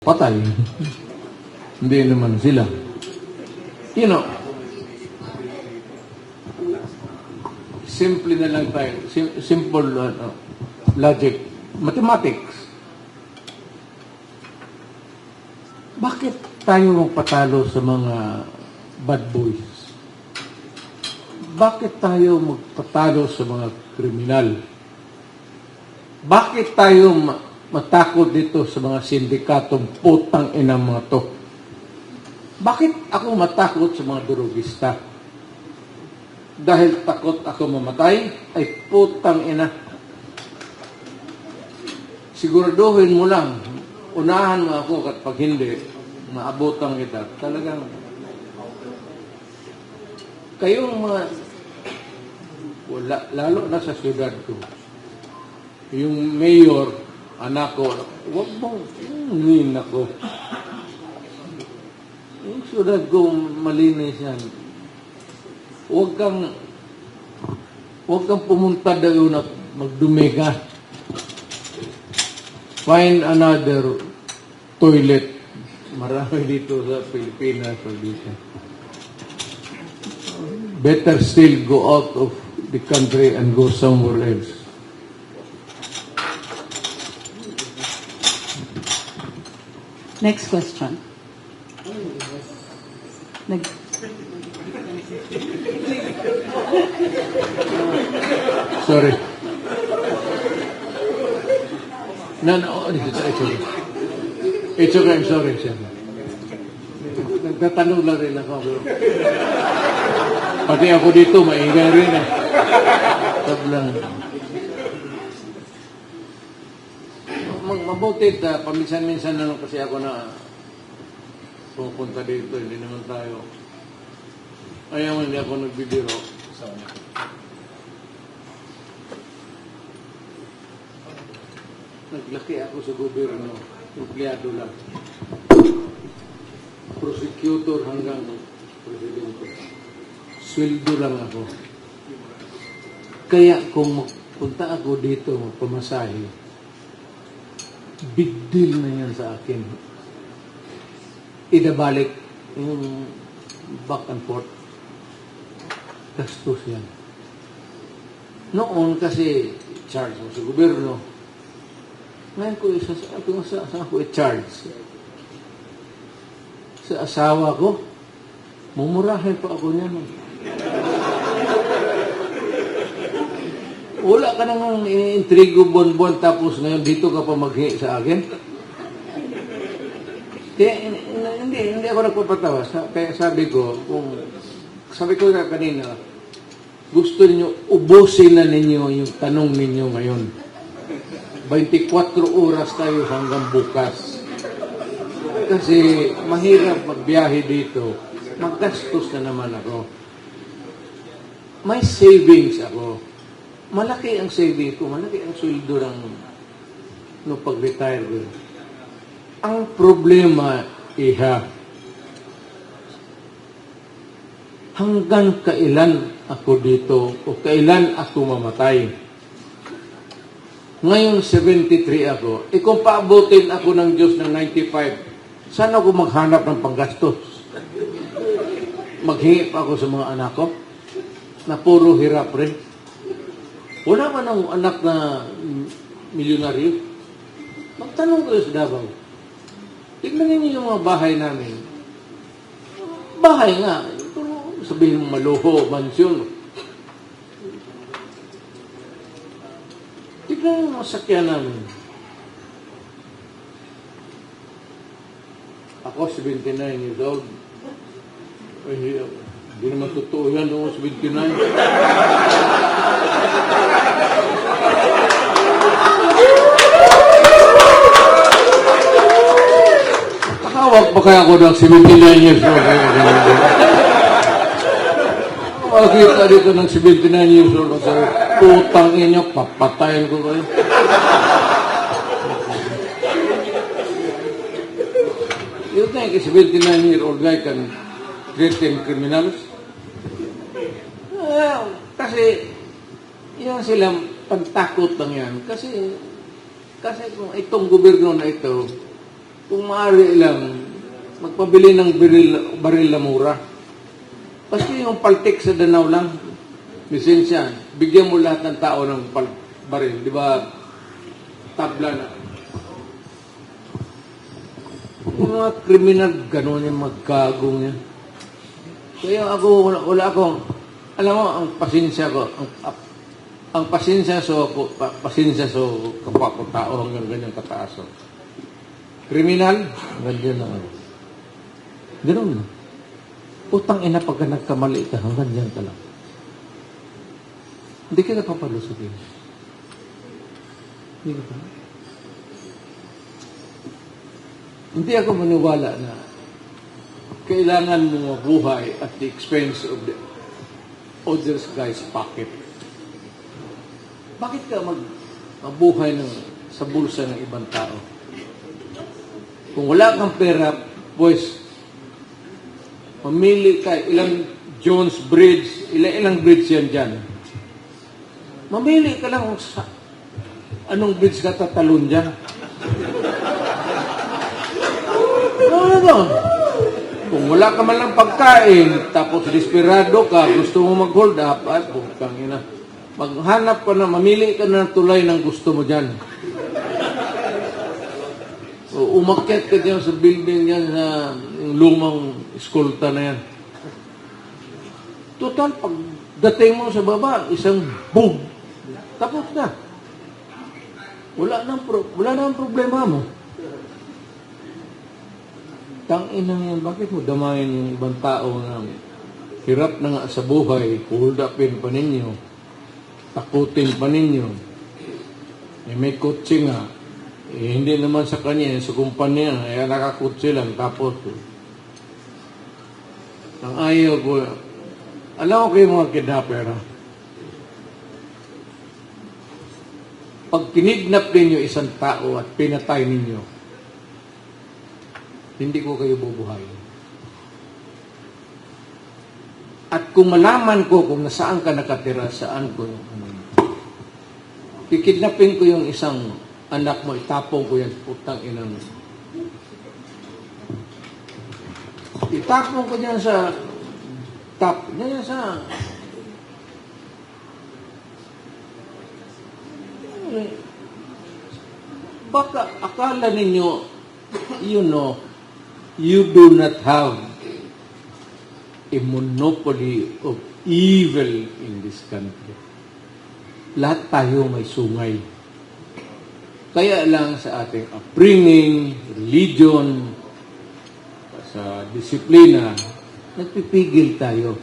patay. Hindi naman sila. You know, simple na lang tayo. Simple logic. Mathematics. Bakit tayo magpatalo sa mga bad boys? Bakit tayo magpatalo sa mga kriminal? Bakit tayo matakot dito sa mga sindikatong putang ina mga to? Bakit ako matakot sa mga durugista? Dahil takot ako mamatay? Ay putang ina. Siguraduhin mo lang, unahan mo ako at pag hindi, maabutan kita. Talagang, kayong mga, wala, lalo na sa syudad ko, yung mayor, anak ko, huwag mong ngayon ako. Yung syudad ko, malinis yan. Huwag kang pumunta doon at magdumi ka. Find another toilet. Marami dito sa Pilipinas. Better still go out of the country and go somewhere else. Next question. Sorry. No, it's okay. It's okay, I'm sorry, sir. Nagtatanong lang rin ako. Pati ako dito, maingay rin eh. Tablang. Mabuti, paminsan-minsan na lang kasi ako na pupunta dito, hindi naman tayo. Ayaw, hindi ako nagbibiro. Naglaki ako sa gobyerno, empleyado lang. Prosecutor hanggang presidente. Sweldo lang ako. Kaya kung punta ako dito, pamasahe, big deal na yan sa akin. Idabalik yung back and forth. Gastos yan. Noon kasi charge mo sa gobyerno. Ngayon ko saan ko i-charge? Sa asawa ko, mumurahin pa ako niyan. Wala ka nang iniintrigo buwan-buwan tapos ngayon dito ka pa maghi sa akin? Kaya hindi ako nagpapatawa. Kaya sabi ko kanina, gusto niyo ubusin na ninyo yung tanong ninyo ngayon. 24 oras tayo hanggang bukas. Kasi mahirap magbiyahe dito. Maggastos na naman ako. May savings ako. Malaki ang savings ko. Malaki ang sweldo ng pag-retire ko. Ang problema, hanggang kailan ako dito o kailan ako mamatay? Ngayon, 73 ako. Kung paabutin ako ng Diyos ng 95, saan ako maghanap ng panggastos? Maghingi pa ako sa mga anak ko na puro hirap rin. Wala man ang anak na milyonaryo. Magtanong kayo sa Davao. Tignan niyo yung mga bahay namin. Bahay nga. Pero sabihin mo maluho, mansyon. Tignan yung masakyan namin. Ako, 79 years old. Ay, hindi naman totoo yan noong 79. Nakawag pa kaya ako ng 79 years old. Makakita dito ng 79 years old. Sabi, putang inyo, papatayin ko kayo. You think a 79-year-old guy can threaten criminals? Kasi, yan silang pagtakot lang yan. Kasi kung itong gobyerno na ito, kung maaari lang, magpabili ng baril na mura. Kasi yung paltik sa Danau lang, lisensya, bigyan mo lahat ng tao ng baril. Di ba? Tabla na. Yung mga kriminal, gano'n yung magkagong yan. Kaya ako, wala akong, alam mo, ang pasensya ko, ang pasensya so kapwa ko tao hanggang ganyan kataas. Kriminal, ganyan lang. Gano'n lang. Utang ina pagka nagkamali ka, hanggang dyan ka lang. Hindi ka napapalusutin. Hindi ka pa. Hindi ako maniwala na kailangan mo mabuhay at the expense of the other guy's pocket. Bakit ka mabuhay sa bulsa ng ibang tao? Kung wala kang pera, pues, mamili ka, ilang Jones Bridge, ilang bridge yan dyan. Mamili ka lang sa anong bridge ka tatalon dyan. No. Kung wala ka man lang pagkain, tapos desperado ka, gusto mo mag-hold up, ay, putang ina. Maghanap ka na, mamili ka na ng tulay ng gusto mo dyan. O, umakyat ka dyan sa building yan, sa lumang eskolta na yan. Total, pag dating mo sa baba, isang boom. Tapos na. Wala nang problema mo. Tangina yan, bakit mo damayin yung ibang tao na hirap na nga sa buhay, hold upin pa ninyo, takutin pa ninyo. May kotse nga, hindi naman sa kanya, sa kumpanya, nakakotse lang, tapos ang ayaw ko, alam ko kayo mga kidnapper, pag kinignap ninyo isang tao at pinatay ninyo, hindi ko kayo bubuhayin. At kung malaman ko kung nasaan ka nakatira, saan ko yung kikidnapin ko yung isang anak mo, itapong ko yan, putang inang. Itapong ko dyan sa dyan sa baka akala ninyo, you do not have a monopoly of evil in this country. Lahat tayo may sungay. Kaya lang sa ating upbringing, religion, sa disiplina, nagpipigil tayo.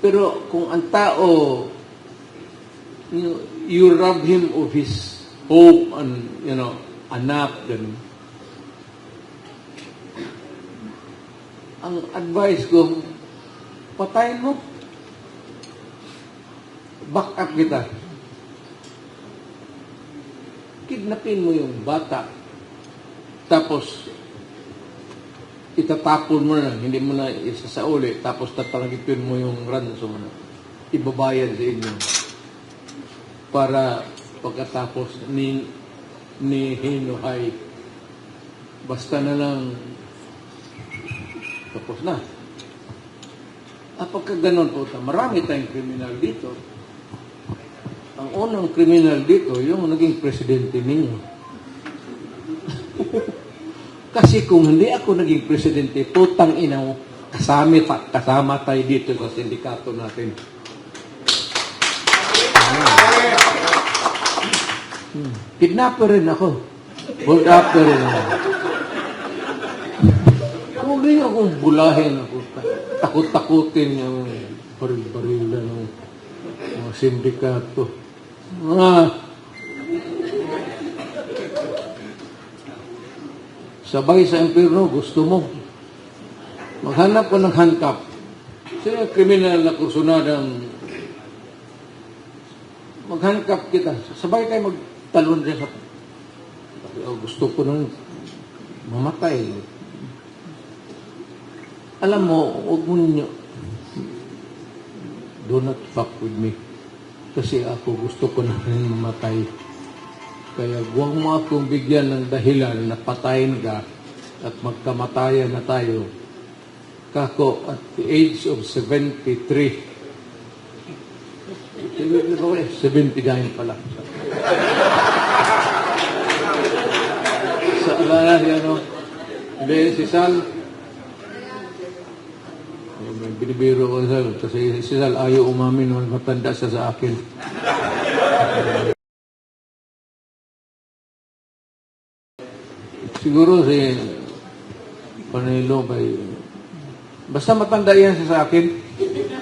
Pero kung ang tao, you rob him of his hope and, anak, ganun. Ang advice ko, patayin mo. Back up kita. Kidnapin mo yung bata. Tapos, itatapon mo na, hindi mo na isasauli. Tapos, tatalagipin mo yung ransom na ibabayad sa inyo. Para pagkatapos ni Hinuhay, basta na lang tapos na. Pagka ganun po, marami tayong kriminal dito. Ang unang kriminal dito, yung naging presidente ninyo. Kasi kung hindi ako naging presidente, putang ina mo, kasama tayo dito sa sindikato natin. Kidnapper rin ako. Hold upper rin ako. Huwag niyo akong bulahin ako. Takot-takutin yung baril-baril ng mga sindikato. Sabay sa impyerno, gusto mo. Maghanap ko ng handcuff. Sino kriminal na kursunadang mag-handcuff kita. Sabay kayo magtalon dyan sa gusto ko nang mamatay. Alam mo, huwag mo ninyo, do not fuck with me. Kasi ako gusto ko na rin mamatay. Kaya huwag mo akong bigyan ng dahilan na patayin ka at magkamatayan na tayo. Kako, at the age of 73, 79 pala. Sa alala niya, no? Hindi, si Sal, binibiro ko sa Sal, kasi si Sal ayaw umamin, matanda siya sa akin. Siguro si Panelo, basta matanda yan siya sa akin,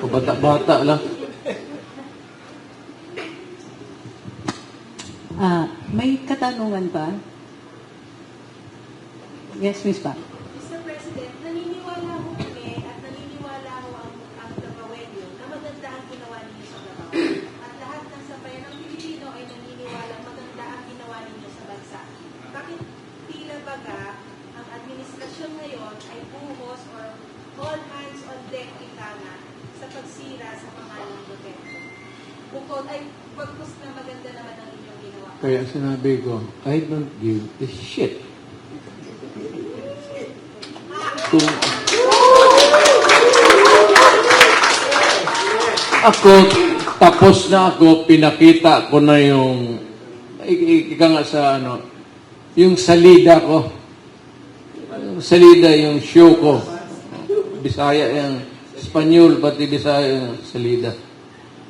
o bata-bata lang. May katanungan ba? Yes, Ms. Pa. Mr. President, naniniwala ho kami at naniniwala ho ang Davao-enyo na maganda ang ginawa ninyo sa Davao. At lahat ng sambayan ng Pilipino ay naniniwala maganda ang ginawa ninyo sa bansa. Bakit tila baga ang administrasyon ngayon ay buhos or all hands on deck ika na sa pagsira sa pangalan ng Duterte? Bukod ay pagkus na maganda naman ang inyong ginawa. Kaya sinabi ko, I don't give a shit. Kung ako, tapos na ako, pinakita ko na yung, ika nga sa yung salida ko. Salida yung show ko. Bisaya yung Espanyol, pati Bisaya yung salida.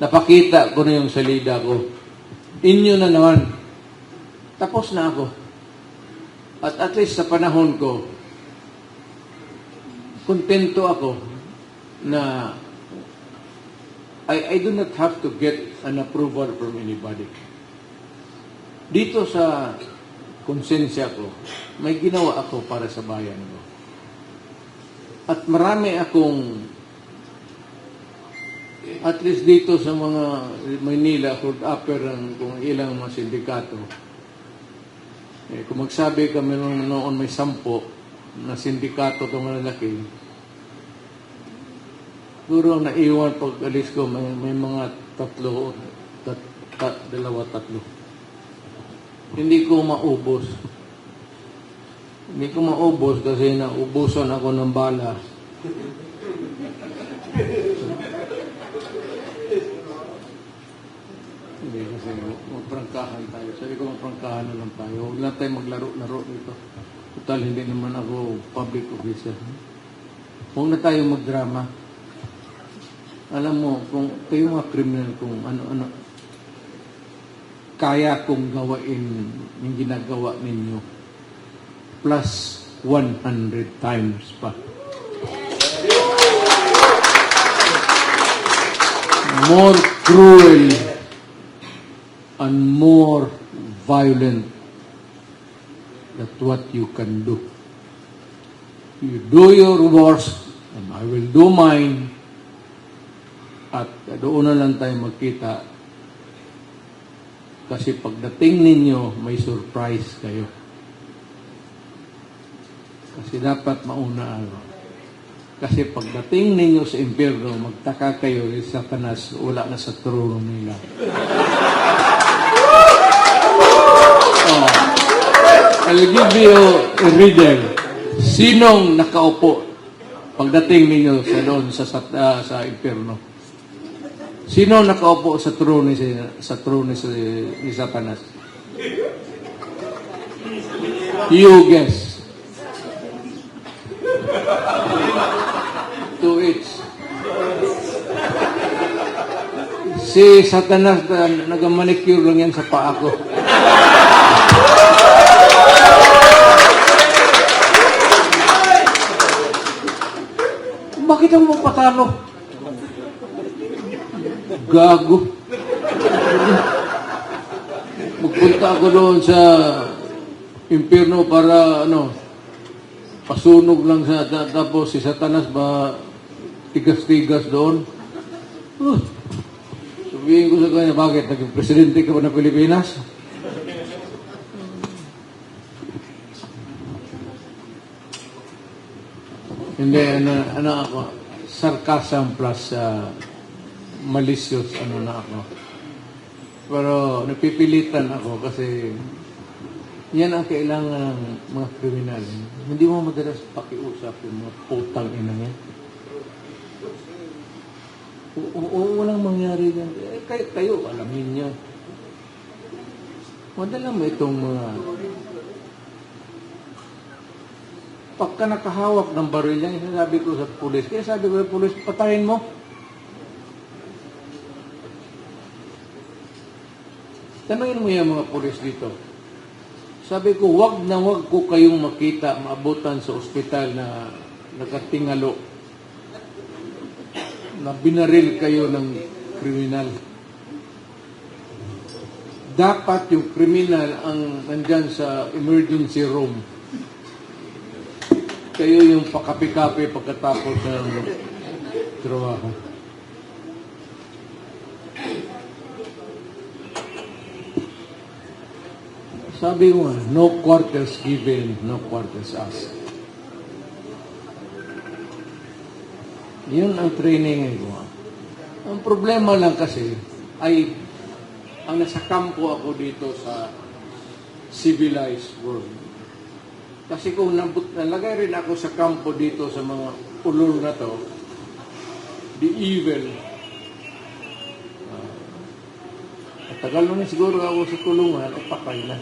Napakita ko na yung salida ko. Inyo na naman. Tapos na ako. At least sa panahon ko, kontento ako na I do not have to get an approval from anybody. Dito sa konsensya ko, may ginawa ako para sa bayan ko. At marami akong, at least dito sa mga Maynila, kung upper ang kung ilang mga sindikato, kung magsabi kami noon may 10 na sindikato itong malalaki, siguro naiwan pag alis ko, may mga 3, 2, 3. Hindi ko maubos. Hindi ko maubos kasi naubusan ako ng bala. Hindi kasi magprangkahan tayo. Sabi ko magprangkahan na lang tayo. Huwag lang tayo maglaro-laro dito. Total, hindi naman ako public officer. Huwag na tayo magdrama. Alam mo, kung kayo mga criminal, kung ano-ano, kaya kong gawain yung ginagawa ninyo plus 100 times pa. More cruel and more violent than what you can do. You do your worst and I will do mine, at doon na lang tayo magkita kasi pagdating ninyo may surprise kayo. Kasi dapat mauna ako. Kasi pagdating ninyo sa impyerno, magtaka kayo si Satanas, wala na sa trono nila. I'll give you a riddle. Sinong nakaupo pagdating ninyo sa doon sa impyerno? Sino nakaupo sa trono ni Satanas? You guess. 2 each. Si Satanas, nag-manicure lang yan sa paa ko. Bakit ako magpatalo? Gago. Magpunta ako doon sa impyerno para pasunog lang tapos si Satanas ba tigas-tigas doon. Sabihin ko sa kanya, bakit? Naging presidente ka ba ng Pilipinas? Hindi, ako, sarcasm plus malicious, na ako. Pero napipilitan ako kasi Yan ang kailangan ng mga kriminal. Hindi mo madalas pakiusap yung mga putang ina niya. Walang mangyari yan. Kayo, alamin niya. Madala mo itong mga... Pagka nakahawak ng baril yan, sabi ko sa pulis, kaya sabi ko sa pulis, patayin mo. Tanungin mo yung mga pulis dito. Sabi ko, wag ko kayong makita, maabutan sa ospital na nakatingalo, na binaril kayo ng kriminal. Dapat yung kriminal ang nandyan sa emergency room. Kayo yung pakapi-kapi pagkatapos ng trabaho. Sabi mo, no quarters given, no quarters asked. Yun ang training ko. Ang problema lang kasi ay ang nasa kampo ako dito sa civilized world. Kasi kung nalagay rin ako sa kampo dito sa mga ulol na to, the evil, tagal na siguro ako sa kulungan, ay patay na.